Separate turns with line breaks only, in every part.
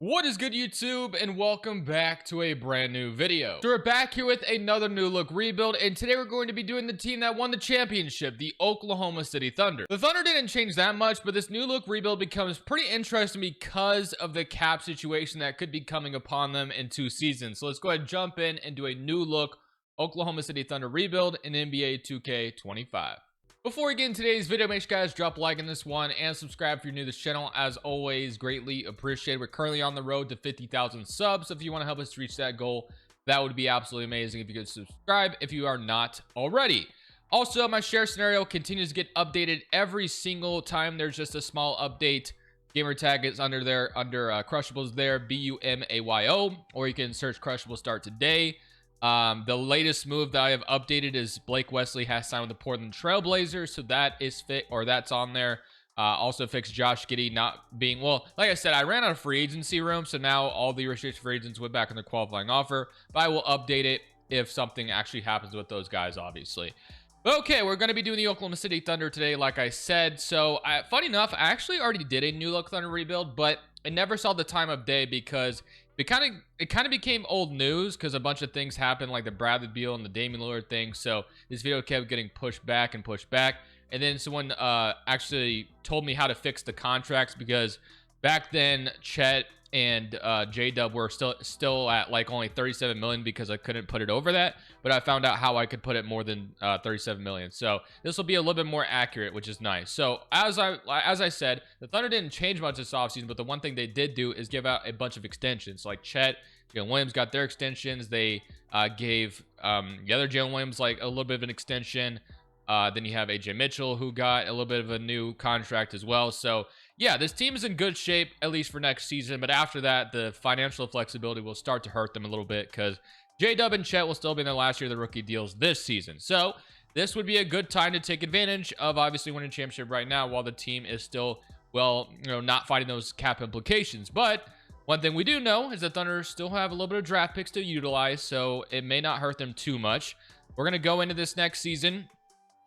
What is good, YouTube, and welcome back to a brand new video. So we're back here with another new look rebuild, and today we're going to be doing the team that won the championship, the Oklahoma City Thunder. The Thunder didn't change that much, but this new look rebuild becomes pretty interesting because of the cap situation that could be coming upon them in 2 seasons. So let's go ahead and jump in and do a new look Oklahoma City Thunder rebuild in NBA 2K25. Before we get into today's video, make sure you guys drop a like on this one and subscribe if you're new to this channel. As always, greatly appreciated. We're currently on the road to 50,000 subs. So if you want to help us reach that goal, that would be absolutely amazing if you could subscribe if you are not already. Also, my share scenario continues to get updated every single time there's just a small update. Gamer tag is under there, under Crushables there, BUMAYO, or you can search Crushables start today. The latest move that I have updated is Blake Wesley has signed with the Portland Trail Blazers, so that is that's on there. Also fixed Josh Giddey not being, well, like I said, I ran out of free agency room, so now all the restricted free agents went back on their qualifying offer, but I will update it if something actually happens with those guys, obviously. Okay, we're going to be doing the Oklahoma City Thunder today, like I said. So, funny enough, I actually already did a new look Thunder rebuild, but it never saw the time of day because it kind of became old news because a bunch of things happened, like the Bradley Beal and the Damian Lillard thing. So this video kept getting pushed back, and then someone actually told me how to fix the contracts, because back then Chet and J-Dub were still at like only 37 million because I couldn't put it over that, but I found out how I could put it more than 37 million. So this will be a little bit more accurate, which is nice. So as I said, the Thunder didn't change much this offseason, but the one thing they did do is give out a bunch of extensions. Like Chet, Jalen Williams got their extensions. They gave the other Jalen Williams like a little bit of an extension. Then you have AJ Mitchell, who got a little bit of a new contract as well. So yeah, this team is in good shape, at least for next season. But after that, the financial flexibility will start to hurt them a little bit, because J-Dub and Chet will still be in their last year of the rookie deals this season. So this would be a good time to take advantage of obviously winning a championship right now while the team is still, well, not fighting those cap implications. But one thing we do know is that Thunder still have a little bit of draft picks to utilize, so it may not hurt them too much. We're going to go into this next season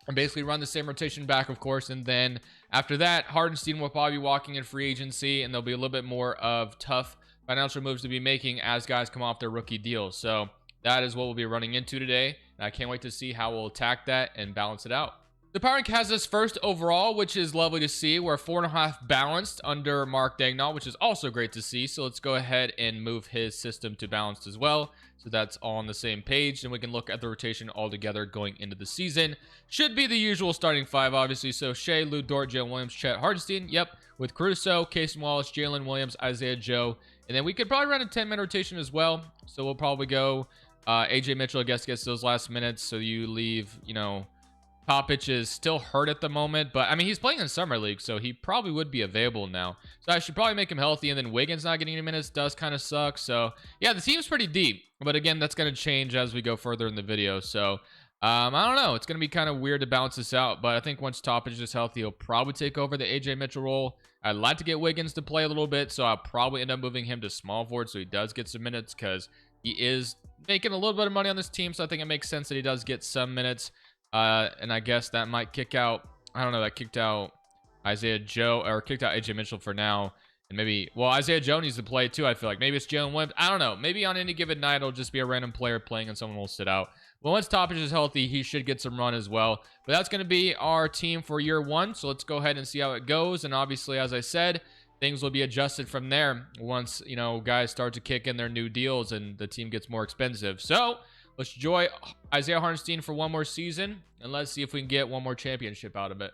and basically run the same rotation back, of course, and then after that, Hardenstein will probably be walking in free agency, and there'll be a little bit more of tough financial moves to be making as guys come off their rookie deals. So that is what we'll be running into today, and I can't wait to see how we'll attack that and balance it out. The Power Rank has us first overall, which is lovely to see. We're 4.5 balanced under Mark Daigneault, which is also great to see. So let's go ahead and move his system to balanced as well, so that's all on the same page, and we can look at the rotation all together going into the season. Should be the usual starting 5, obviously. So Shea, Lou Dort, Jalen Williams, Chet, Hardenstein. Yep, with Caruso, Casey Wallace, Jalen Williams, Isaiah Joe, and then we could probably run a 10-man rotation as well. So we'll probably go AJ Mitchell, I guess, gets those last minutes. So you leave, Topic is still hurt at the moment, but I mean, he's playing in Summer League, so he probably would be available now. So I should probably make him healthy, and then Wiggins not getting any minutes does kind of suck. So yeah, the team's pretty deep, but again, that's going to change as we go further in the video. So I don't know. It's going to be kind of weird to balance this out, but I think once Topic is healthy, he'll probably take over the AJ Mitchell role. I'd like to get Wiggins to play a little bit, so I'll probably end up moving him to small forward so he does get some minutes, because he is making a little bit of money on this team, so I think it makes sense that he does get some minutes. And I guess that might kick out, I don't know, that kicked out Isaiah Joe, or kicked out AJ Mitchell for now. And maybe, well, Isaiah Joe needs to play too, I feel like. Maybe it's Jalen Williams. I don't know. Maybe on any given night, it'll just be a random player playing and someone will sit out. Well, once Topic is healthy, he should get some run as well. But that's going to be our team for year 1. So let's go ahead and see how it goes. And obviously, as I said, things will be adjusted from there once, guys start to kick in their new deals and the team gets more expensive. So let's enjoy Isaiah Hardenstein for one more season, and let's see if we can get one more championship out of it.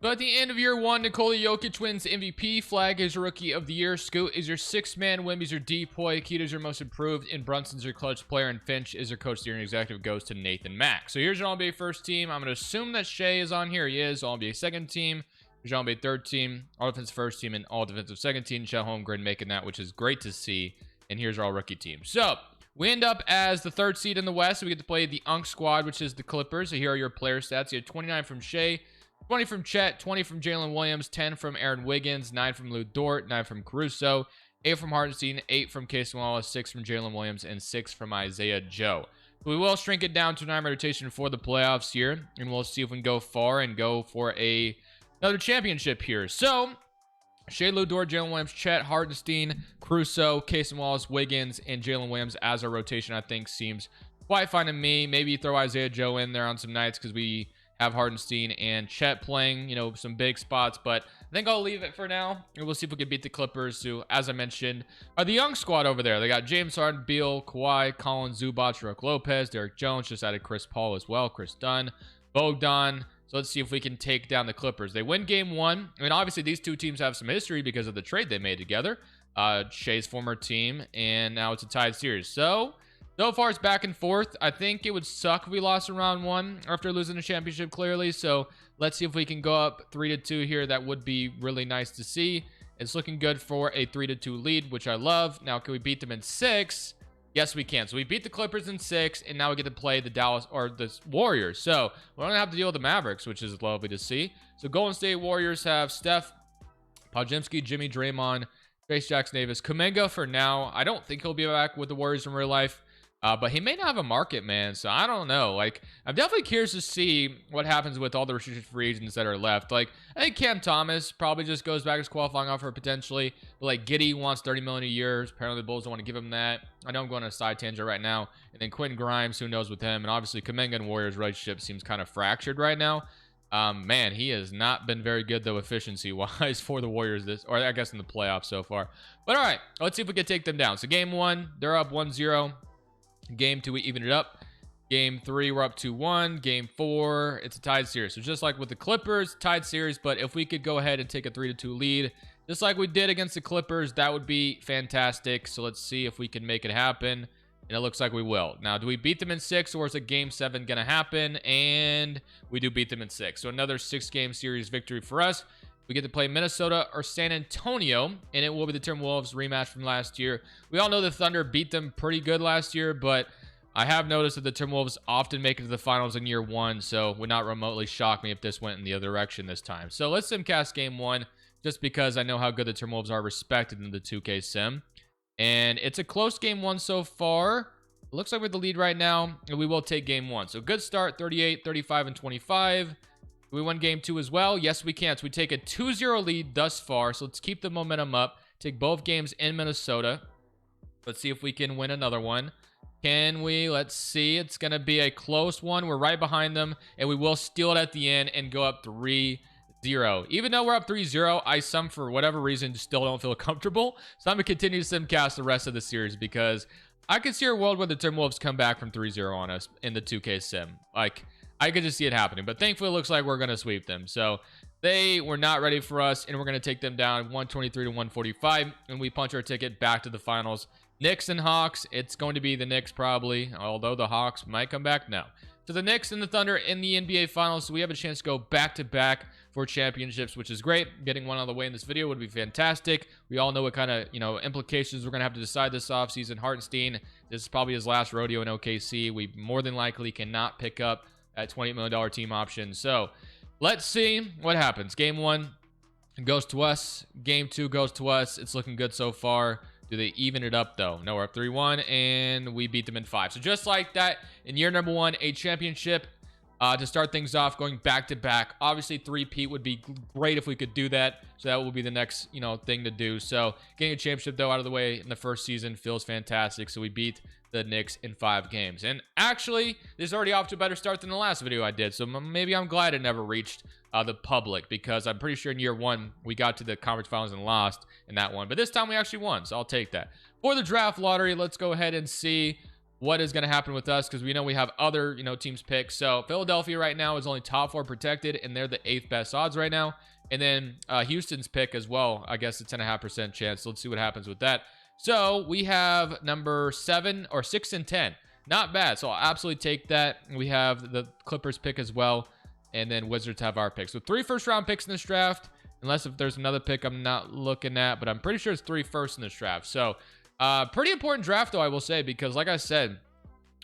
So at the end of year 1, Nikola Jokic wins MVP. Flag is your Rookie of the Year. Scoot is your 6-man. Wemby's your depoy. Keita is your most improved. And Brunson's your clutch player. And Finch is your Coach of the Year. And executive goes to Nathan Mack. So here's your All-NBA first team. I'm going to assume that Shea is on here. He is. All-NBA second team. Here's your All-NBA third team. All defensive first team. And all defensive second team. Chet Holmgren making that, which is great to see. And here's our all-rookie team. So we end up as the 3rd seed in the West. So we get to play the Unk squad, which is the Clippers. So here are your player stats. You have 29 from Shea, 20 from Chet, 20 from Jalen Williams, 10 from Aaron Wiggins, 9 from Lou Dort, 9 from Caruso, 8 from Hardenstein, 8 from Casey Wallace, 6 from Jalen Williams, and 6 from Isaiah Joe. We will shrink it down to 9-man rotation for the playoffs here, and we'll see if we can go far and go for another championship here. So Shea Ludor, Jalen Williams, Chet, Hartenstein, Crusoe, Casey Wallace, Wiggins, and Jalen Williams as our rotation, I think seems quite fine to me. Maybe throw Isaiah Joe in there on some nights because we have Hartenstein and Chet playing, some big spots, but I think I'll leave it for now, and we'll see if we can beat the Clippers, who, as I mentioned, are the young squad over there. They got James Harden, Beal, Kawhi, Collins, Zubac, Brook Lopez, Derek Jones, just added Chris Paul as well, Chris Dunn, Bogdan. So let's see if we can take down the Clippers. They win game one. I mean, obviously, these two teams have some history because of the trade they made together. Shea's former team, and now it's a tied series. So far, it's back and forth. I think it would suck if we lost in round one after losing the championship, clearly. So let's see if we can go up 3-2 here. That would be really nice to see. It's looking good for a 3-2 lead, which I love. Now, can we beat them in 6? Yes, we can. So we beat the Clippers in 6, and now we get to play the Dallas or the Warriors. So we don't have to deal with the Mavericks, which is lovely to see. So Golden State Warriors have Steph, Podziemski, Jimmy, Draymond, Trace Jackson Davis, Kuminga for now. I don't think he'll be back with the Warriors in real life. But he may not have a market, man. So I don't know. Like, I'm definitely curious to see what happens with all the restricted free agents that are left. Like, I think Cam Thomas probably just goes back as qualifying offer potentially. But like, Giddey wants $30 million a year. Apparently the Bulls don't want to give him that. I know I'm going on a side tangent right now. And then Quentin Grimes, who knows with him. And obviously Kuminga and Warriors relationship seems kind of fractured right now. Man, he has not been very good though efficiency wise for the Warriors or I guess in the playoffs so far. But all right, let's see if we can take them down. So game one, they're up 1-0. Game 2, we even it up. Game 3, we're up 2-1. Game 4, it's a tied series. So just like with the Clippers, tied series. But if we could go ahead and take a 3-2 lead, just like we did against the Clippers, that would be fantastic. So let's see if we can make it happen. And it looks like we will. Now, do we beat them in 6, or is a game 7 going to happen? And we do beat them in 6. So another 6-game series victory for us. We get to play Minnesota or San Antonio, and it will be the Timberwolves rematch from last year. We all know the Thunder beat them pretty good last year, but I have noticed that the Timberwolves often make it to the finals in year 1, so would not remotely shock me if this went in the other direction this time. So let's simcast game 1, just because I know how good the Timberwolves are respected in the 2K sim. And it's a close game 1 so far. It looks like we're the lead right now, and we will take game 1. So good start, 38, 35, and 25. We won game 2 as well. Yes, we can. So we take a 2-0 lead thus far. So let's keep the momentum up. Take both games in Minnesota. Let's see if we can win another one. Can we? Let's see. It's going to be a close one. We're right behind them, and we will steal it at the end and go up 3-0. Even though we're up 3-0, I for whatever reason, still don't feel comfortable. So I'm going to continue to simcast the rest of the series because I could see a world where the Timberwolves come back from 3-0 on us in the 2K sim. Like, I could just see it happening, but thankfully it looks like we're going to sweep them. So they were not ready for us, and we're going to take them down 123 to 145, and we punch our ticket back to the finals. Knicks and Hawks, it's going to be the Knicks probably, although the Hawks might come back now. So the Knicks and the Thunder in the NBA Finals, so we have a chance to go back-to-back for championships, which is great. Getting one on the way in this video would be fantastic. We all know what kind of, implications we're going to have to decide this offseason. Hartenstein, this is probably his last rodeo in OKC. We more than likely cannot pick up at $28 million team option. So let's see what happens. Game 1 goes to us. Game 2 goes to us. It's looking good so far. Do they even it up though? No, we're up 3-1 and we beat them in 5. So just like that, in year number 1, a championship to start things off, going back to back. Obviously 3-peat would be great if we could do that. So that will be the next, thing to do. So getting a championship though out of the way in the first season feels fantastic. So we beat the Knicks in 5 games. And actually, this is already off to a better start than the last video I did. So maybe I'm glad it never reached the public, because I'm pretty sure in year 1, we got to the conference finals and lost in that one. But this time we actually won, so I'll take that. For the draft lottery, let's go ahead and see what is going to happen with us, because we know we have other, teams picked. So Philadelphia right now is only top 4 protected, and they're the 8th best odds right now. And then Houston's pick as well, I guess a 10.5% chance. So let's see what happens with that. So we have number 7 or 6 and 10. Not bad. So I'll absolutely take that. We have the Clippers pick as well. And then Wizards have our pick. So 3 first-round picks in this draft. Unless if there's another pick I'm not looking at. But I'm pretty sure it's 3 firsts in this draft. So pretty important draft, though, I will say. Because like I said,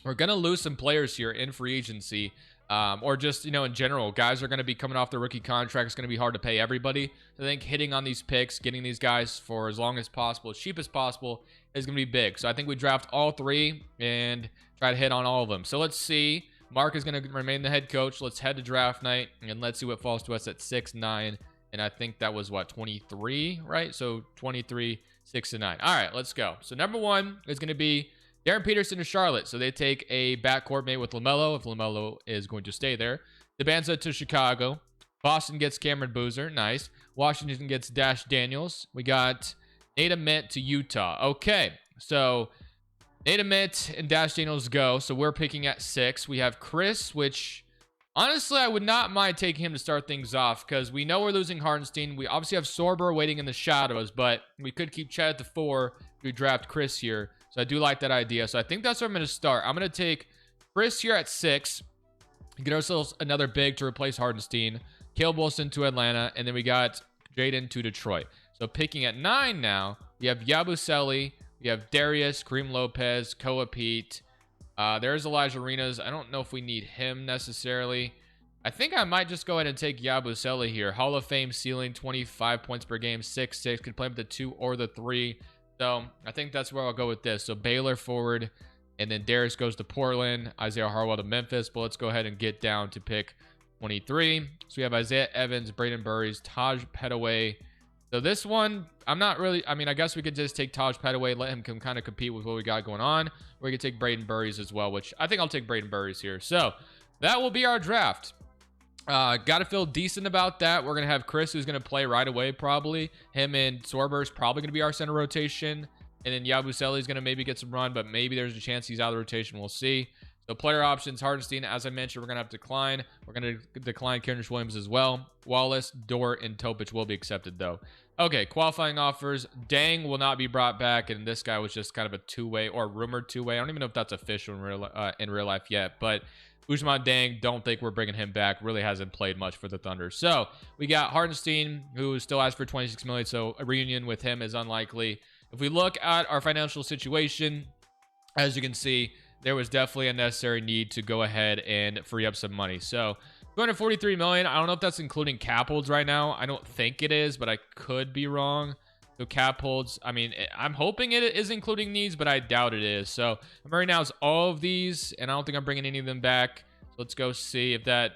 we're going to lose some players here in free agency. Or just, in general, guys are going to be coming off their rookie contract. It's going to be hard to pay everybody. I think hitting on these picks, getting these guys for as long as possible, as cheap as possible, is going to be big. So I think we draft all 3 and try to hit on all of them. So let's see. Mark is going to remain the head coach. Let's head to draft night, and let's see what falls to us at 6, 9, And I think that was what, 23, right? So 23, 6 and 9. All right, let's go. So number 1 is going to be Darren Peterson to Charlotte. So they take a backcourt mate with LaMelo if LaMelo is going to stay there. DeBanza to Chicago. Boston gets Cameron Boozer. Nice. Washington gets Dash Daniels. We got Nate Ament to Utah. Okay, so Nate Ament and Dash Daniels go. So we're picking at 6. We have Chris, which honestly I would not mind taking him to start things off because we know we're losing Hartenstein. We obviously have Sorber waiting in the shadows, but we could keep Chad at the 4 if we draft Chris here. So I do like that idea. So I think that's where I'm going to start. I'm going to take Chris here at 6. Get ourselves another big to replace Hartenstein. Caleb Wilson to Atlanta. And then we got Jaden to Detroit. So picking at 9 now, we have Yabusele. We have Darius, Kareem Lopez, Koa Pete. There's Elijah Arenas. I don't know if we need him necessarily. I think I might just go ahead and take Yabusele here. Hall of Fame ceiling, 25 points per game, 6'6". Could play with the 2 or the 3. So I think that's where I'll go with this. So Baylor forward, and then Darius goes to Portland, Isaiah Harwell to Memphis. But let's go ahead and get down to pick 23. So we have Isaiah Evans, Braden Burries, Taj Petaway. So this one, I'm not really, I mean, I guess we could just take Taj Petaway, let him kind of compete with what we got going on. Or we could take Braden Burries as well, which I think I'll take Braden Burries here. So that will be our draft. Got to feel decent about that. We're going to have Chris, who's going to play right away, probably. Him and Sorber is probably going to be our center rotation. And then Yabusele is going to maybe get some run, but maybe there's a chance he's out of the rotation. We'll see. So player options, Hartenstein, as I mentioned, we're going to have to decline. We're going to decline Kendrick Williams as well. Wallace, Dort, and Topic will be accepted, though. Okay, qualifying offers. Dang will not be brought back, and this guy was just kind of a two-way or rumored two-way. I don't even know if that's official in real life yet, but Ousmane Dang, don't think we're bringing him back. Really hasn't played much for the Thunder. So we got Hartenstein, who still asks for $26 million, so a reunion with him is unlikely. If we look at our financial situation, as you can see, there was definitely a necessary need to go ahead and free up some money. So $243 million. I don't know if that's including cap holds right now. I don't think it is, but I could be wrong. So cap holds, I mean, I'm hoping it is including these, but I doubt it is. So right now it's all of these, and I don't think I'm bringing any of them back. So let's go see if that,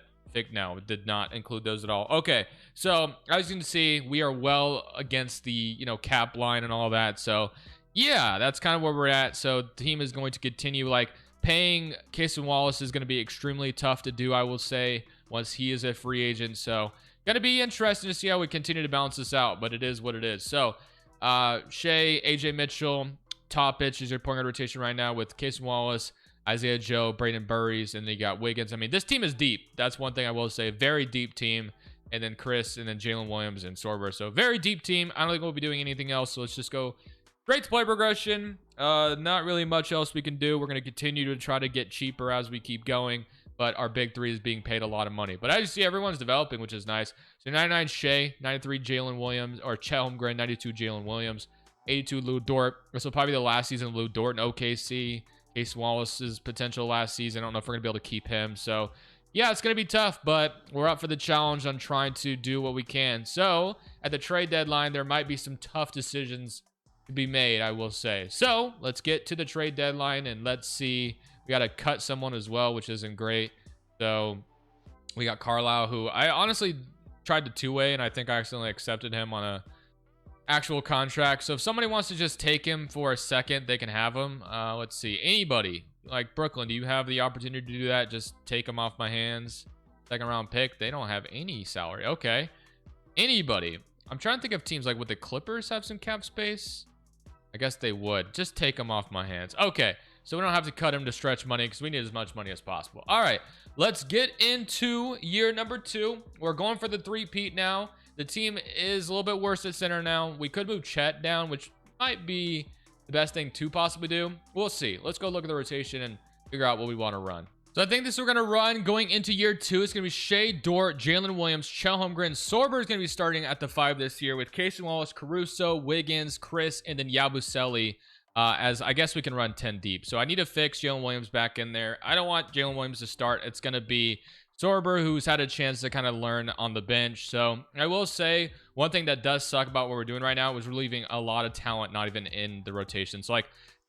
no, it did not include those at all. Okay, so as you can see, we are well against the, cap line and all that. So yeah, that's kind of where we're at. So the team is going to continue, paying Cason Wallace is going to be extremely tough to do, I will say, once he is a free agent. So going to be interesting to see how we continue to balance this out, but it is what it is. So Shea, AJ Mitchell, Topic is your point guard rotation right now with Cason Wallace, Isaiah Joe, Braden Burries, and then you got Wiggins. I mean, this team is deep. That's one thing I will say. Very deep team. And then Chris, and then Jalen Williams and Sorber. So very deep team. I don't think we'll be doing anything else. So let's just go straight to play progression. Not really much else we can do. We're going to continue to try to get cheaper as we keep going. But our big three is being paid a lot of money. But as you see, everyone's developing, which is nice. So 99 Shea, 93 Jalen Williams, or Chet Holmgren, 92 Jalen Williams, 82 Lou Dort. This will probably be the last season of Lou Dort in OKC. Case Wallace's potential last season. I don't know if we're going to be able to keep him. So yeah, it's going to be tough, but we're up for the challenge on trying to do what we can. So at the trade deadline, there might be some tough decisions to be made, I will say. So let's get to the trade deadline and let's see. We got to cut someone as well, which isn't great. So we got Carlisle, who I honestly tried the two-way, and I think I accidentally accepted him on a actual contract. So if somebody wants to just take him for a second, they can have him. Let's see. Anybody like Brooklyn, do you have the opportunity to do that? Just take him off my hands. Second round pick. They don't have any salary. Okay. Anybody. I'm trying to think of teams, would the Clippers have some cap space? I guess they would. Just take him off my hands. Okay. So we don't have to cut him to stretch money because we need as much money as possible. All right. Let's get into year number 2. We're going for the three-peat now. The team is a little bit worse at center now. We could move Chet down, which might be the best thing to possibly do. We'll see. Let's go look at the rotation and figure out what we want to run. So I think this we're going to run going into year 2. It's going to be Shea, Dort, Jalen Williams, Chet Holmgren. Sorber is going to be starting at the 5 this year with Cason Wallace, Caruso, Wiggins, Chris, and then Yabusele. As I guess we can run 10 deep. So I need to fix Jalen Williams back in there. I don't want Jalen Williams to start. It's going to be Sorber, who's had a chance to kind of learn on the bench. So I will say one thing that does suck about what we're doing right now is we're leaving a lot of talent not even in the rotation. So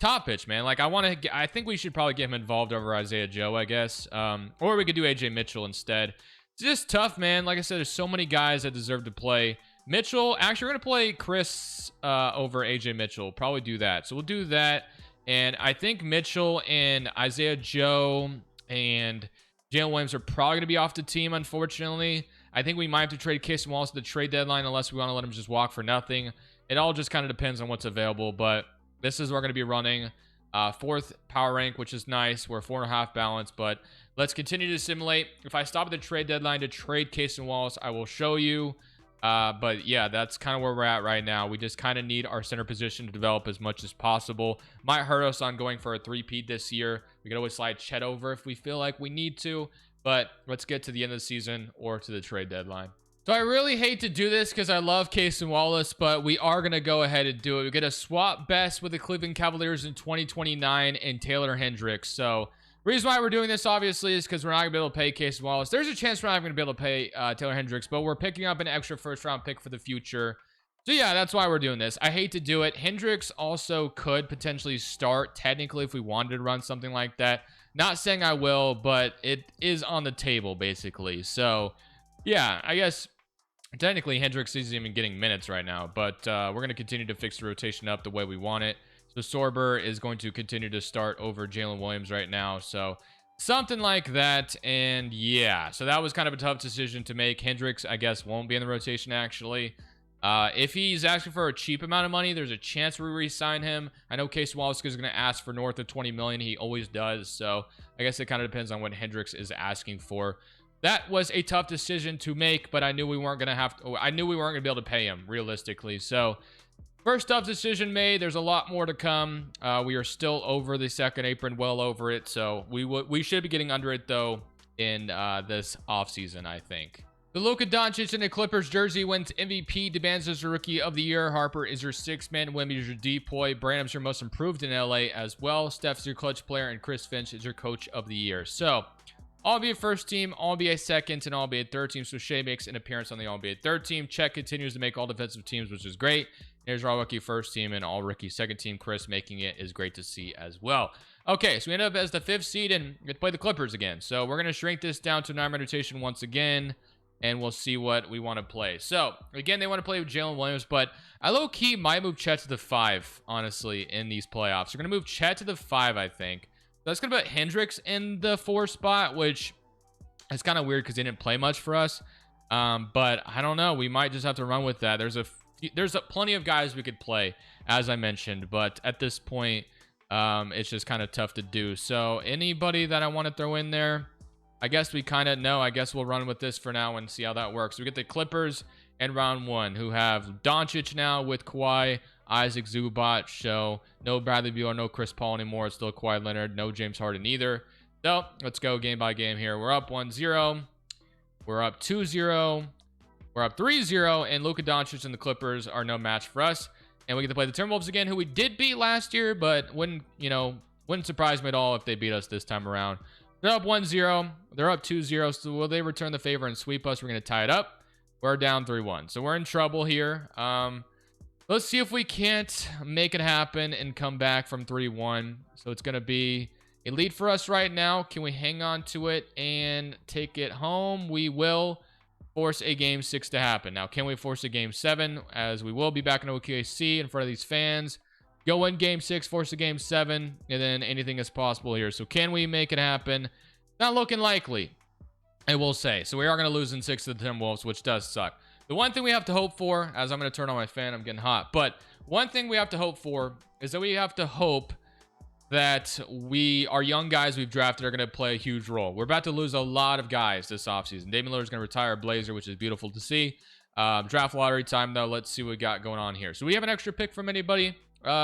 Topic, man, I think we should probably get him involved over Isaiah Joe, I guess. Or we could do AJ Mitchell instead. It's just tough, man. Like I said, there's so many guys that deserve to play. Mitchell, actually, we're going to play Chris over AJ Mitchell. Probably do that. So we'll do that. And I think Mitchell and Isaiah Joe and Jalen Williams are probably going to be off the team, unfortunately. I think we might have to trade Casey Wallace at the trade deadline unless we want to let him just walk for nothing. It all just kind of depends on what's available. But this is what we're going to be running. 4th power rank, which is nice. We're 4.5 balance, but let's continue to simulate. If I stop at the trade deadline to trade Casey Wallace, I will show you. But yeah, that's kind of where we're at right now. We just kind of need our center position to develop as much as possible. Might hurt us on going for a 3-peat this year. We could always slide Chet over if we feel like we need to, but let's get to the end of the season or to the trade deadline. So I really hate to do this because I love Casey Wallace, but we are going to go ahead and do it. We're going to swap best with the Cleveland Cavaliers in 2029 and Taylor Hendricks. So reason why we're doing this, obviously, is because we're not going to be able to pay Casey Wallace. There's a chance we're not going to be able to pay Taylor Hendricks, but we're picking up an extra first-round pick for the future. So yeah, that's why we're doing this. I hate to do it. Hendricks also could potentially start, technically, if we wanted to run something like that. Not saying I will, but it is on the table, basically. So yeah, I guess technically Hendricks isn't even getting minutes right now, but we're going to continue to fix the rotation up the way we want it. So Sorber is going to continue to start over Jalen Williams right now. So something like that. And yeah, so that was kind of a tough decision to make. Hendricks, I guess, won't be in the rotation actually. If he's asking for a cheap amount of money, there's a chance we re-sign him. I know Casey Wallace is going to ask for north of 20 million. He always does. So I guess it kind of depends on what Hendricks is asking for. That was a tough decision to make, but I knew we weren't going to be able to pay him realistically. So first tough decision made. There's a lot more to come. We are still over the second apron, well over it. So we should be getting under it though in this offseason, I think. The Luka Doncic in the Clippers jersey wins MVP. DeBan's is your Rookie of the Year. Harper is your 6th man. Wemby is your depoy. Branham's your most improved in LA as well. Steph's your clutch player. And Chris Finch is your Coach of the Year. So All-NBA first team, All-NBA second, and All-NBA third team. So Shea makes an appearance on the All-NBA third team. Chet continues to make all defensive teams, which is great. Here's our All-Rookie first team and All-Rookie second team. Chris making it is great to see as well. Okay, so we end up as the 5th seed and get to play the Clippers again. So we're going to shrink this down to 9-man rotation once again, and we'll see what we want to play. So, again, they want to play with Jalen Williams, but I low-key might move Chet to the 5, honestly, in these playoffs. We're going to move Chet to the 5, I think. That's going to put Hendricks in the 4 spot, which is kind of weird because he didn't play much for us. But I don't know. We might just have to run with that. There's plenty of guys we could play, as I mentioned, but at this point, it's just kind of tough to do. So anybody that I want to throw in there, I guess we kind of know. I guess we'll run with this for now and see how that works. We get the Clippers in round 1, who have Doncic now with Kawhi, Isaac, Zubac. So no Bradley Beal, no Chris Paul anymore. It's still Kawhi Leonard, no James Harden either. So let's go game by game here. We're up 1-0. We're up 2-0. We're up 3-0. And Luka Doncic and the Clippers are no match for us. And we get to play the Timberwolves again, who we did beat last year, but wouldn't surprise me at all if they beat us this time around. They're up 1-0. They're up 2-0. So will they return the favor and sweep us? We're going to tie it up. We're down 3-1. So we're in trouble here. Let's see if we can't make it happen and come back from 3-1. So it's going to be a lead for us right now. Can we hang on to it and take it home? We will force a game 6 to happen. Now, can we force a game 7? As we will be back in OKC in front of these fans. Go in game 6, force a game 7, and then anything is possible here. So can we make it happen? Not looking likely, I will say. So we are going to lose in 6 to the Timberwolves, which does suck. The one thing we have to hope for, as I'm going to turn on my fan, I'm getting hot. But one thing we have to hope for is that we have to hope that our young guys we've drafted are going to play a huge role. We're about to lose a lot of guys this offseason. Damian Lillard is going to retire a Blazer, which is beautiful to see. Draft lottery time, though. Let's see what we got going on here. So we have an extra pick from anybody?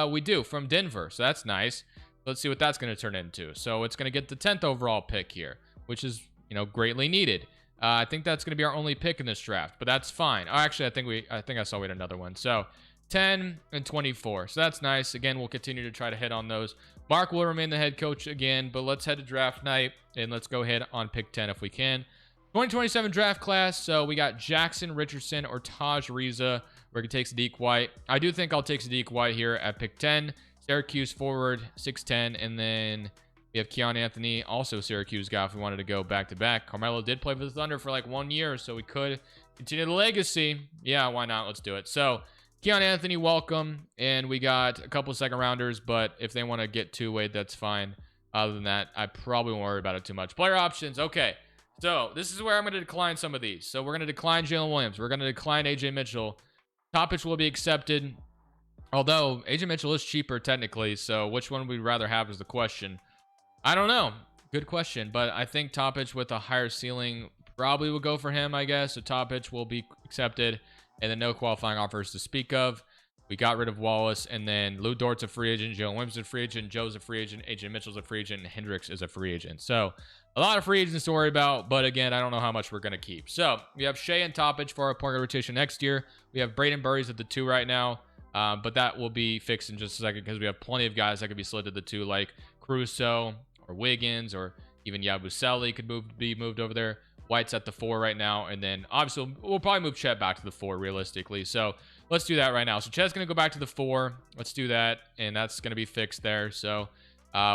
We do, from Denver. So that's nice. Let's see what that's going to turn into. So it's going to get the 10th overall pick here, which is, greatly needed. I think that's going to be our only pick in this draft, but that's fine. Oh, actually, I think I saw we had another one. So 10 and 24. So that's nice. Again, we'll continue to try to hit on those. Mark will remain the head coach again, but let's head to draft night and let's go ahead on pick 10 if we can. 2027 draft class. So we got Jackson Richardson or Taj Reza. We're going to take Sadiq White. I do think I'll take Sadiq White here at pick 10. Syracuse forward, 6'10", and then We have Keon Anthony, also Syracuse guy if we wanted to go back-to-back. Carmelo did play for the Thunder for like 1 year, so we could continue the legacy. Yeah, why not? Let's do it. So, Keon Anthony, welcome. And we got a couple second-rounders, but if they want to get two-way, that's fine. Other than that, I probably won't worry about it too much. Player options, okay. So, this is where I'm going to decline some of these. So, we're going to decline Jalen Williams. We're going to decline AJ Mitchell. Topic will be accepted. Although, AJ Mitchell is cheaper technically, so which one we'd rather have is the question. I don't know. Good question. But I think Topic with a higher ceiling probably will go for him, I guess. So Topic will be accepted. And then no qualifying offers to speak of. We got rid of Wallace. And then Lou Dort's a free agent. Jalen Williams is a free agent. Joe's a free agent. AJ Mitchell's a free agent. And Hendricks is a free agent. So a lot of free agents to worry about. But again, I don't know how much we're going to keep. So we have Shea and Topic for our point guard rotation next year. We have Braden Burries at the 2 right now. But that will be fixed in just a second because we have plenty of guys that could be slid to the 2 like Caruso or Wiggins or even Yabusele could be moved over there. White's at the 4 right now. And then obviously we'll probably move Chet back to the 4 realistically. So let's do that right now. So Chet's going to go back to the 4. Let's do that. And that's going to be fixed there. So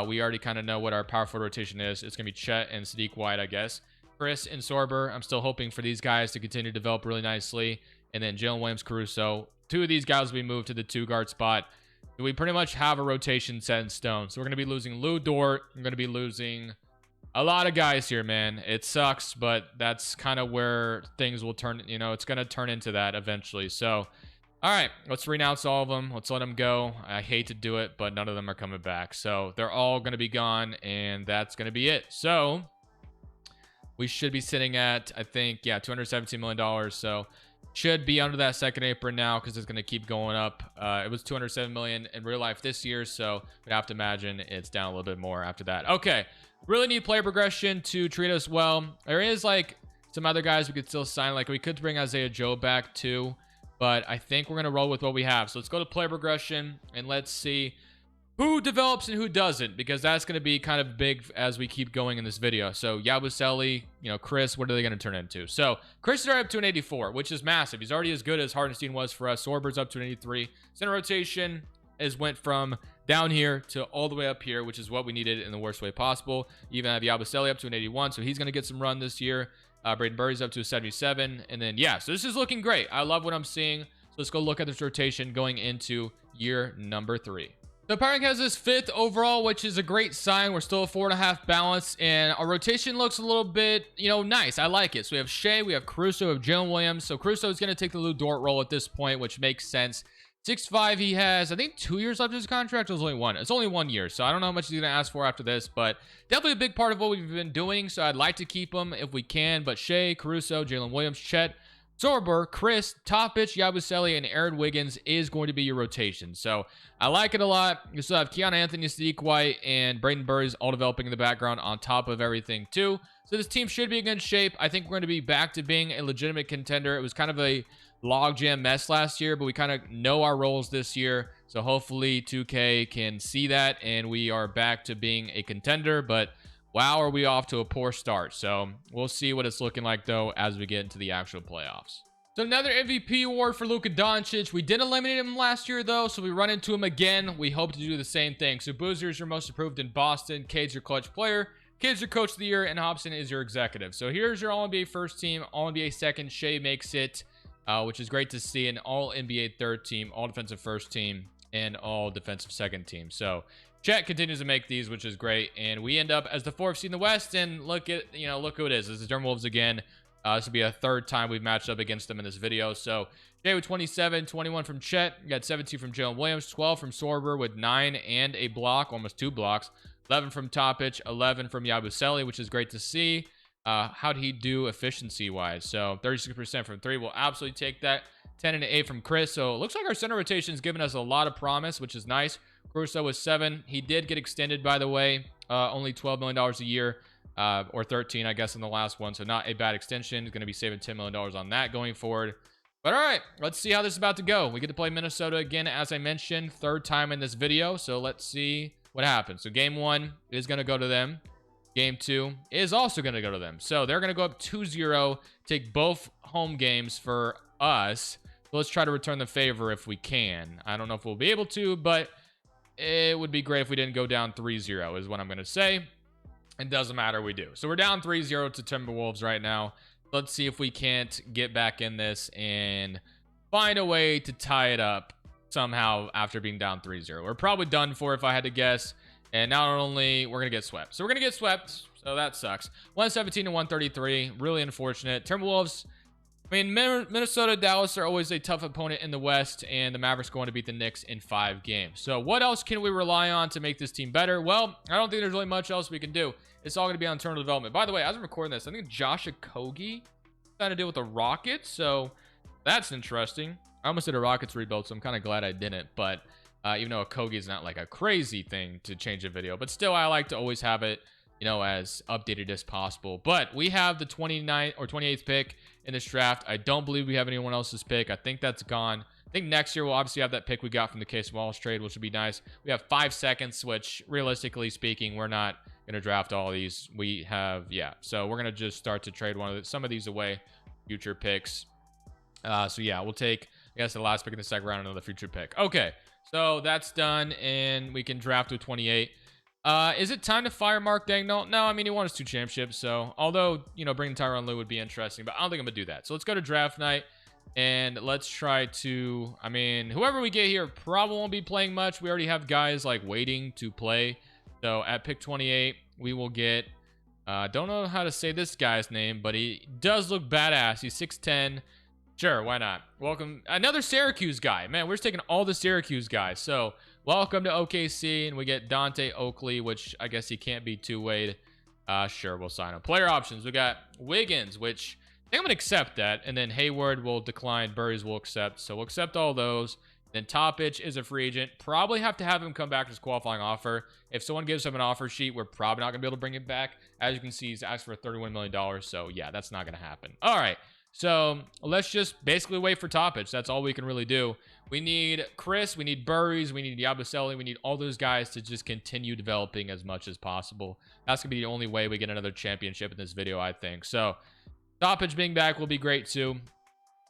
we already kind of know what our power forward rotation is. It's going to be Chet and Sadiq White, I guess. Chris and Sorber. I'm still hoping for these guys to continue to develop really nicely. And then Jalen Williams, Caruso. 2 of these guys will be moved to the 2 guard spot. We pretty much have a rotation set in stone. So we're going to be losing Lou Dort. We're going to be losing a lot of guys here, man. It sucks, but that's kind of where things will turn. You know, it's going to turn into that eventually. So, all right, let's renounce all of them. Let's let them go. I hate to do it, but none of them are coming back. So they're all going to be gone, and that's going to be it. So we should be sitting at, I think, yeah, $217 million. So should be under that second apron now because it's going to keep going up. It was $207 million in real life this year, so we'd have to imagine it's down a little bit more after that. Okay, really need player progression to treat us well. There is like some other guys we could still sign. Like we could bring Isaiah Joe back too, but I think we're going to roll with what we have. So let's go to player progression and let's see who develops and who doesn't, because that's going to be kind of big as we keep going in this video. So Yabusele, you know, Chris, what are they going to turn into? So Chris is already up to an 84, which is massive. He's already as good as Hardenstein was for us. Sorber's up to an 83. Center rotation is went from down here to all the way up here, which is what we needed in the worst way possible. You even have Yabusele up to an 81, so he's going to get some run this year. Braden Burries up to a 77. And then, yeah, so this is looking great. I love what I'm seeing. So let's go look at this rotation going into year number 3. The Power Rank has this 5th overall, which is a great sign. We're still a 4.5 balance, and our rotation looks a little bit, you know, nice. I like it. So we have Shea, we have Caruso, we have Jalen Williams. So Caruso is going to take the Lou Dort role at this point, which makes sense. 6'5", he has, I think, 2 years left of his contract. It was only 1. It's only 1 year, so I don't know how much he's going to ask for after this, but definitely a big part of what we've been doing, so I'd like to keep him if we can. But Shea, Caruso, Jalen Williams, Chet, Sorber, Chris, Topic, Yabusele, and Aaron Wiggins is going to be your rotation. So I like it a lot. You still have Keon Anthony, Sadiq White, and Braden Burries all developing in the background on top of everything too. So this team should be in good shape. I think we're going to be back to being a legitimate contender. It was kind of a logjam mess last year, but we kind of know our roles this year. So hopefully 2K can see that and we are back to being a contender. But wow, are we off to a poor start. So we'll see what it's looking like, though, as we get into the actual playoffs. So another MVP award for Luka Doncic. We did eliminate him last year, though, so we run into him again. We hope to do the same thing. So Boozer is your most approved in Boston. Cade's your clutch player. Cade's your coach of the year. And Hobson is your executive. So here's your All-NBA first team. All-NBA second. Shea makes it, which is great to see. An All-NBA third team. All-defensive first team. And all-defensive second team. So Chet continues to make these, which is great, and we end up as the 4th seed in the West. And look at, you know, look who it is. This is Timberwolves again. This will be a 3rd time we've matched up against them in this video. So Jay with 27, 21 from Chet. You got 17 from Jalen Williams, 12 from Sorber with 9 and a block, almost 2 blocks. 11 from Topic, 11 from Yabusele, which is great to see. How did he do efficiency-wise? So 36% from 3. We'll absolutely take that. 10 and 8 from Chris. So it looks like our center rotation is giving us a lot of promise, which is nice. Caruso was 7. He did get extended, by the way. Only $12 million a year, or 13, I guess, in the last one. So not a bad extension. He's going to be saving $10 million on that going forward. But all right, let's see how this is about to go. We get to play Minnesota again, as I mentioned, 3rd time in this video. So let's see what happens. So game 1 is going to go to them. Game 2 is also going to go to them. So they're going to go up 2-0, take both home games for us. So let's try to return the favor if we can. I don't know if we'll be able to, but it would be great if we didn't go down 3-0 is what I'm going to say. It doesn't matter, we do. So we're down 3-0 to Timberwolves right now. Let's see if we can't get back in this and find a way to tie it up somehow after being down 3-0. We're probably done for if I had to guess. And not only we're going to get swept. So we're going to get swept. So that sucks. 117 to 133. Really unfortunate. Timberwolves, I mean, Minnesota, Dallas are always a tough opponent in the West, and the Mavericks going to beat the Knicks in 5 games. So what else can we rely on to make this team better? Well, I don't think there's really much else we can do. It's all going to be on internal development. By the way, as I'm recording this, I think Josh Okogie trying to deal with the Rockets, so that's interesting. I almost did a Rockets rebuild, so I'm kind of glad I didn't, but even though Okogie is not like a crazy thing to change a video, but still I like to always have it, you know, as updated as possible. But we have the 29th or 28th pick in this draft. I don't believe we have anyone else's pick. I think that's gone. I think next year we'll obviously have that pick we got from the Case Wallace trade, which would be nice. We have 5 seconds, which realistically speaking, we're not going to draft all these. We have, yeah. So we're going to just start to trade some of these away, future picks. So yeah, we'll take, I guess, the last pick in the second round, another future pick. Okay, so that's done, and we can draft with 28. Is it time to fire Mark Daigneault? No, I mean, he won his 2 championships, so although, you know, bringing Tyronn Lue would be interesting, but I don't think I'm gonna do that. So let's go to draft night, and let's try to, I mean, whoever we get here probably won't be playing much. We already have guys like waiting to play. So at pick 28, we will get, don't know how to say this guy's name, but he does look badass. He's 6'10". Sure, why not? Welcome, another Syracuse guy. Man, we're just taking all the Syracuse guys. So welcome to OKC, and we get Dante Oakley, which I guess he can't be two-wayed. Sure, we'll sign him. Player options, we got Wiggins, which I think I'm gonna accept that, and then Hayward will decline, Burries will accept. So we'll accept all those. Then Topic is a free agent. Probably have to have him come back to his qualifying offer. If someone gives him an offer sheet, we're probably not gonna be able to bring it back. As you can see, he's asked for $31 million. So yeah, that's not gonna happen. All right. So let's just basically wait for Topic. That's all we can really do. We need Chris, we need Burries, we need Yabusele, we need all those guys to just continue developing as much as possible. That's gonna be the only way we get another championship in this video, I think. So Topic being back will be great too.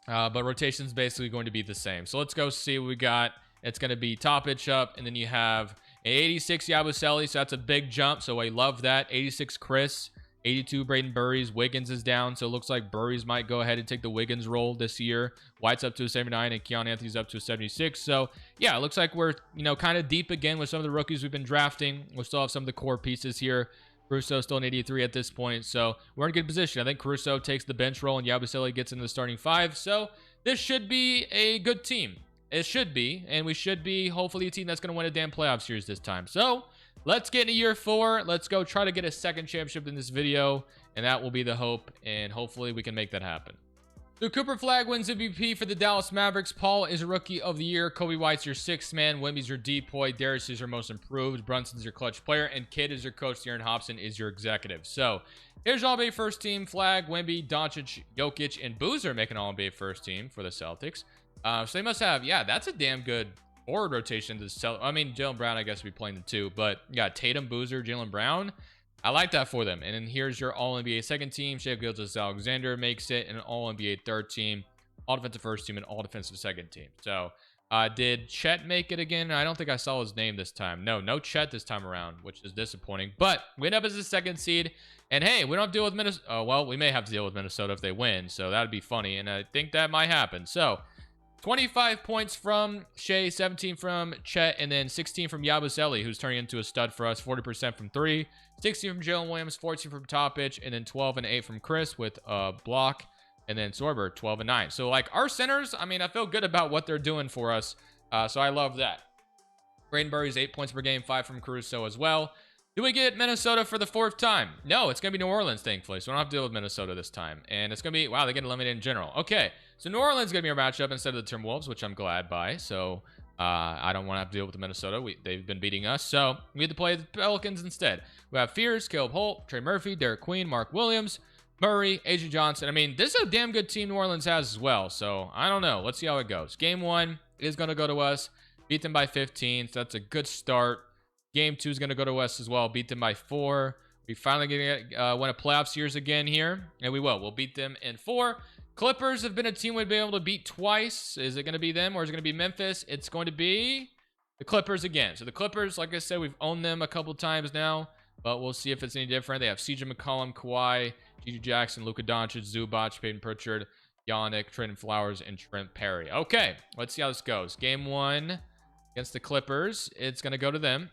But rotation's basically going to be the same. So let's go see what we got. It's going to be Topic up, and then you have an 86 Yabusele, so that's a big jump. So I love that. 86 Chris, 82 Braden Burries. Wiggins is down, so it looks like Burries might go ahead and take the Wiggins role this year. White's up to a 79, and Keon Anthony's up to a 76. So yeah, it looks like we're, you know, kind of deep again with some of the rookies we've been drafting. We'll still have some of the core pieces here. Caruso still an 83 at this point, so we're in a good position. I think Caruso takes the bench role and Yabusele gets into the starting 5, so this should be a good team. It should be, and we should be hopefully a team that's going to win a damn playoff series this time. So let's get into year 4. Let's go try to get a second championship in this video, and that will be the hope, and hopefully we can make that happen. So Cooper Flag wins MVP for the Dallas Mavericks. Paul is a Rookie of the Year. Kobe White's your 6th man. Wemby's your depoy. Darius is your most improved. Brunson's your clutch player. And Kidd is your coach. Aaron Hobson is your executive. So here's your All-NBA first team. Flag, Wemby, Doncic, Jokic, and Boozer make an All-NBA first team for the Celtics. So they must have, yeah, that's a damn good forward rotation. I mean, Jaylen Brown, I guess, will be playing the 2. But you got Tatum, Boozer, Jaylen Brown. I like that for them. And then here's your All-NBA second team. Shai Gilgeous-Alexander makes it, and an All-NBA third team, all-defensive first team, and all-defensive second team. So did Chet make it again? I don't think I saw his name this time. No Chet this time around, which is disappointing. But we end up as a 2nd seed. And hey, we don't have to deal with Minnesota. Oh, well, we may have to deal with Minnesota if they win. So that'd be funny. And I think that might happen. So 25 points from Shai, 17 from Chet, and then 16 from Yabusele, who's turning into a stud for us. 40% from 3, 16 from Jalen Williams, 14 from Topic, and then 12 and 8 from Chris with a block, and then Sorber 12 and 9. So like our centers, I mean, I feel good about what they're doing for us. So I love that. Braden Burries 8 points per game, 5 from Caruso as well. Do we get Minnesota for the 4th time? No, it's going to be New Orleans, thankfully. So we don't have to deal with Minnesota this time. And it's going to be, wow, they get eliminated in general. Okay, so New Orleans is going to be our matchup instead of the Timberwolves, which I'm glad by. So I don't want to have to deal with the Minnesota. They've been beating us. So we had to play the Pelicans instead. We have Fears, Caleb Holt, Trey Murphy, Derek Queen, Mark Williams, Murray, AJ Johnson. I mean, this is a damn good team New Orleans has as well. So I don't know. Let's see how it goes. Game 1 is going to go to us. Beat them by 15. So that's a good start. Game 2 is going to go to us as well. Beat them by 4. We finally going to win a playoff series again here. And we will. We'll beat them in 4. Clippers have been a team we've been able to beat twice. Is it going to be them or is it going to be Memphis? It's going to be the Clippers again. So the Clippers, like I said, we've owned them a couple times now, but we'll see if it's any different. They have CJ McCollum, Kawhi, Gigi Jackson, Luka Doncic, Zubac, Peyton Pritchard, Yannick, Trayvon Flowers, and Trent Perry. Okay, let's see how this goes. Game 1 against the Clippers, it's going to go to them.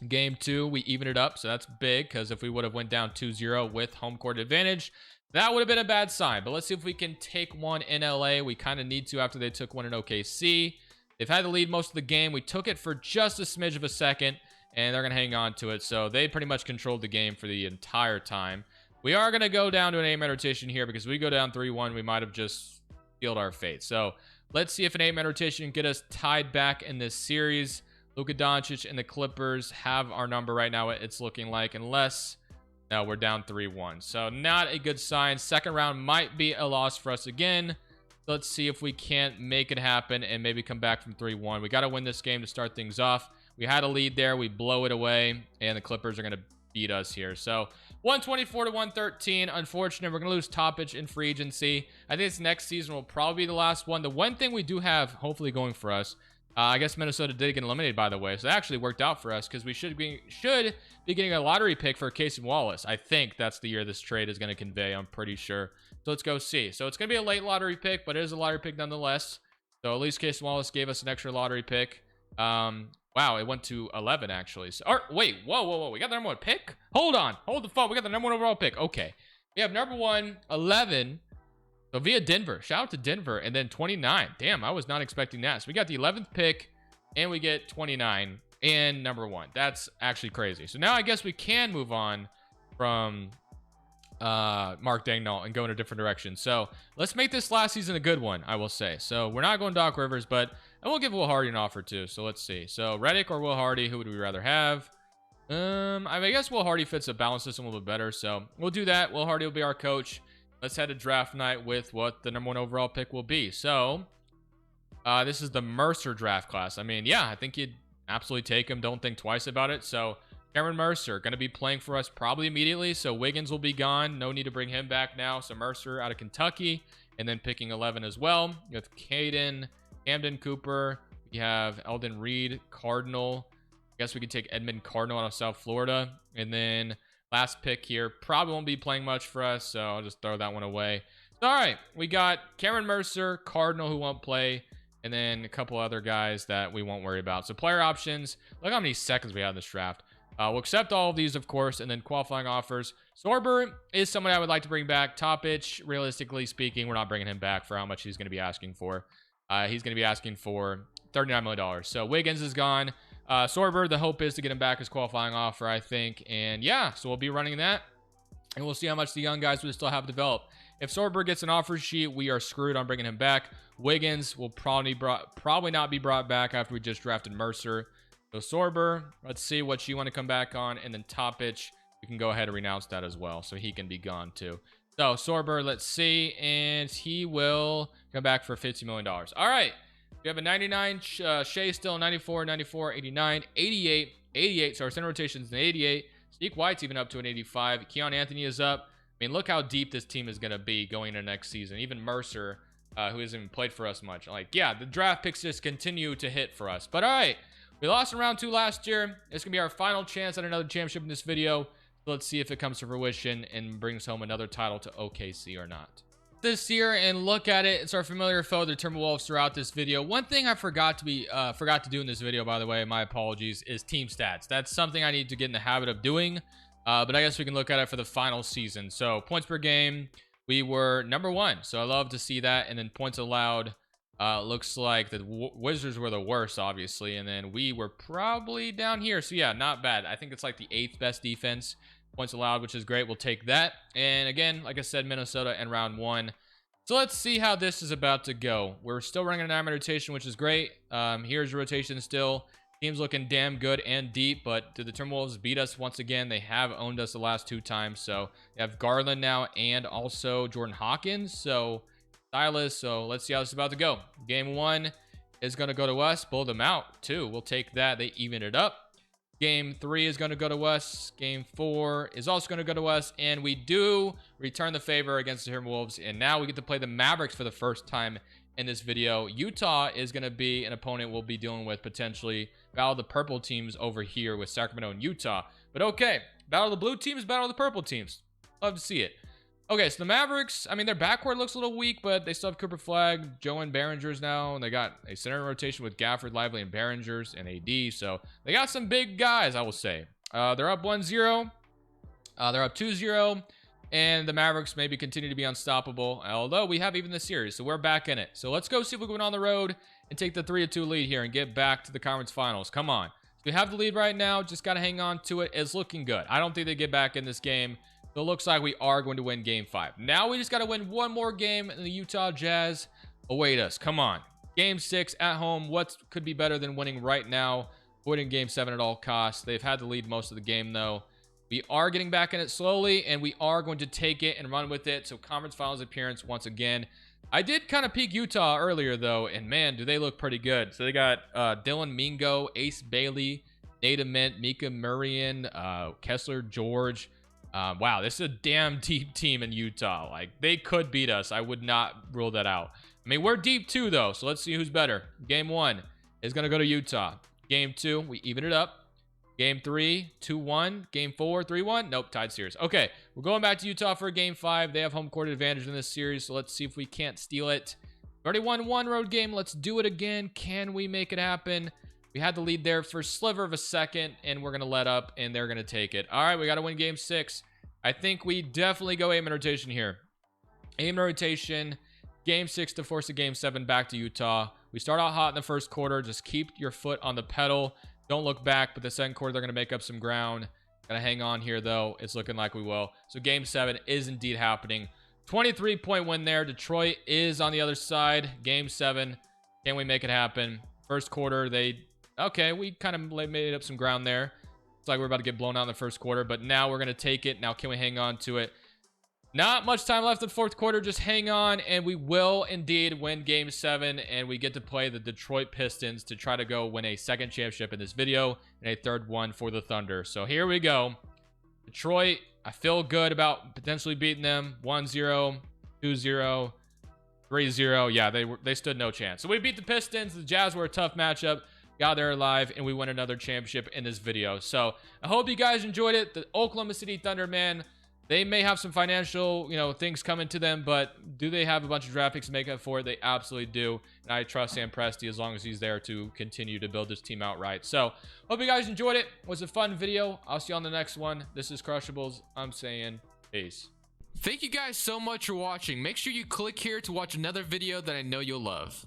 Game 2, we even it up, so that's big, because if we would have went down 2-0 with home court advantage, that would have been a bad sign. But let's see if we can take one in LA. We kind of need to after they took one in OKC. They've had the lead most of the game. We took it for just a smidge of a second, and they're going to hang on to it. So they pretty much controlled the game for the entire time. We are going to go down to an 8-man rotation here because we go down 3-1. We might have just sealed our fate. So let's see if an 8-man rotation can get us tied back in this series. Luka Doncic and the Clippers have our number right now, it's looking like, unless... No, we're down 3-1. So not a good sign. Second round might be a loss for us again. Let's see if we can't make it happen and maybe come back from 3-1. We got to win this game to start things off. We had a lead there. We blow it away, and the Clippers are going to beat us here. So 124 to 113. Unfortunate. We're going to lose Topic in free agency. I think this next season will probably be the last one. The one thing we do have, hopefully, going for us, I guess Minnesota did get eliminated, by the way. So that actually worked out for us because we should be getting a lottery pick for Casey Wallace. I think that's the year this trade is going to convey. I'm pretty sure. So let's go see. So it's going to be a late lottery pick, but it is a lottery pick nonetheless. So at least Casey Wallace gave us an extra lottery pick. Wow, it went to 11 actually. So, wait, whoa. We got the number 1 pick? Hold on. Hold the phone. We got the number 1 overall pick. Okay. We have number 1, 11. So via Denver. Shout out to Denver. And then 29. Damn, I was not expecting that. So we got the 11th pick, and we get 29 and number 1. That's actually crazy. So now I guess we can move on from Mark Daigneault and go in a different direction. So let's make this last season a good one, I will say. So we're not going Doc Rivers, but I will give Will Hardy an offer too. So let's see. So Redick or Will Hardy, who would we rather have? I guess Will Hardy fits a balance system a little bit better. So we'll do that. Will Hardy will be our coach. Let's head to draft night with what the number 1 overall pick will be. So this is the Mercer draft class. I mean, yeah, I think you'd absolutely take him. Don't think twice about it. So Cameron Mercer going to be playing for us probably immediately. So Wiggins will be gone. No need to bring him back now. So Mercer out of Kentucky, and then picking 11 as well. You have Caden, Camden Cooper. We have Eldon Reed, Cardinal. I guess we could take Edmund Cardinal out of South Florida. And then last pick here probably won't be playing much for us, so I'll just throw that one away. So, all right, we got Cameron Mercer, Cardinal, who won't play, and then a couple other guys that we won't worry about. So player options, look how many seconds we have in this draft. We'll accept all of these, of course, and then qualifying offers. Sorber is someone I would like to bring back. Topic, realistically speaking, we're not bringing him back for how much he's going to be asking for. He's going to be asking for $39 million. So Wiggins is gone. Sorber, the hope is to get him back as qualifying offer, I think. And yeah, so we'll be running that. And we'll see how much the young guys we still have developed. If Sorber gets an offer sheet, we are screwed on bringing him back. Wiggins will probably not be brought back after we just drafted Mercer. So Sorber, let's see what you want to come back on. And then Topic, we can go ahead and renounce that as well. So he can be gone too. So Sorber, let's see. And he will come back for $50 million. All right. We have a 99, Shea still 94, 94, 89, 88, 88. So our center rotation is an 88. Zeke White's even up to an 85. Keon Anthony is up. I mean, look how deep this team is going to be going into next season. Even Mercer, who hasn't even played for us much. Like, yeah, the draft picks just continue to hit for us. But all right, we lost in round 2 last year. It's going to be our final chance at another championship in this video. So let's see if it comes to fruition and brings home another title to OKC or not. This year and look at it. It's our familiar foe, the Timberwolves, throughout this video. One thing I forgot to do in this video, by the way, my apologies, is team stats. That's something I need to get in the habit of doing. But I guess we can look at it for the final season. So points per game, we were number 1. So I love to see that. And then points allowed, looks like the Wizards were the worst, obviously. And then we were probably down here. So yeah, not bad. I think it's like the 8th best defense. Points allowed, which is great. We'll take that. And again, like I said, Minnesota in round 1. So let's see how this is about to go. We're still running an 9-man rotation, which is great. Here's your rotation still. Team's looking damn good and deep, but did the Timberwolves beat us once again? They have owned us the last 2 times. So they have Garland now and also Jordan Hawkins. So Silas. So let's see how this is about to go. Game 1 is going to go to us. Blow them out too. We'll take that. They even it up. Game 3 is going to go to us. Game 4 is also going to go to us. And we do return the favor against the Timberwolves. And now we get to play the Mavericks for the first time in this video. Utah is going to be an opponent we'll be dealing with potentially. Battle of the purple teams over here with Sacramento and Utah. But okay, battle of the blue teams, battle of the purple teams. Love to see it. Okay, so the Mavericks, I mean, their backcourt looks a little weak, but they still have Cooper Flag, Joe and Behringers now, and they got a center rotation with Gafford, Lively, and Behringers and AD, so they got some big guys, I will say. They're up 1-0. They're up 2-0, and the Mavericks maybe continue to be unstoppable, although we have even the series, so we're back in it. So let's go see if we can go on the road and take the 3-2 lead here and get back to the conference finals. Come on. We have the lead right now, just got to hang on to it. It's looking good. I don't think they get back in this game. So it looks like we are going to win game 5. Now we just got to win one more game, and the Utah Jazz await us. Come on. Game 6 at home. What could be better than winning right now? Avoiding game 7 at all costs. They've had the lead most of the game, though. We are getting back in it slowly, and we are going to take it and run with it. So conference finals appearance once again. I did kind of peek Utah earlier, though, and man, do they look pretty good. So they got Dylan Mingo, Ace Bailey, Nate Mint, Mika Murrian, Kessler George. Wow, this is a damn deep team in Utah. Like, they could beat us. I would not rule that out. I mean, we're deep too, though, so let's see who's better. Game 1 is going to go to Utah. Game 2, we even it up. Game 3, 2-1. Game 4, 3-1. Nope, tied series. Okay, we're going back to Utah for Game 5. They have home court advantage in this series, so let's see if we can't steal it. We already won one road game. Let's do it again. Can we make it happen? We had the lead there for a sliver of a second, and we're going to let up, and they're going to take it. All right, we got to win Game 6. I think we definitely go aim and rotation here. Aim and rotation. Game 6 to force a Game 7 back to Utah. We start out hot in the first quarter. Just keep your foot on the pedal. Don't look back, but the second quarter, they're going to make up some ground. Got to hang on here, though. It's looking like we will. So Game 7 is indeed happening. 23-point win there. Detroit is on the other side. Game 7. Can we make it happen? First quarter, okay, we kind of made up some ground there. It's like we're about to get blown out in the first quarter, but now we're going to take it. Now, can we hang on to it? Not much time left in the fourth quarter. Just hang on, and we will indeed win Game 7, and we get to play the Detroit Pistons to try to go win a second championship in this video and a third one for the Thunder. So here we go. Detroit, I feel good about potentially beating them. 1-0, 2-0, 3-0. Yeah, they stood no chance. So we beat the Pistons. The Jazz were a tough matchup. Got there alive, and we win another championship in this video. So I hope you guys enjoyed it. The Oklahoma City Thunder, man, they may have some financial, things coming to them, but do they have a bunch of draft picks to make up for it? They absolutely do. And I trust Sam Presti as long as he's there to continue to build this team out right. So hope you guys enjoyed it. It was a fun video. I'll see you on the next one. This is Crushables. I'm saying peace. Thank you guys so much for watching. Make sure you click here to watch another video that I know you'll love.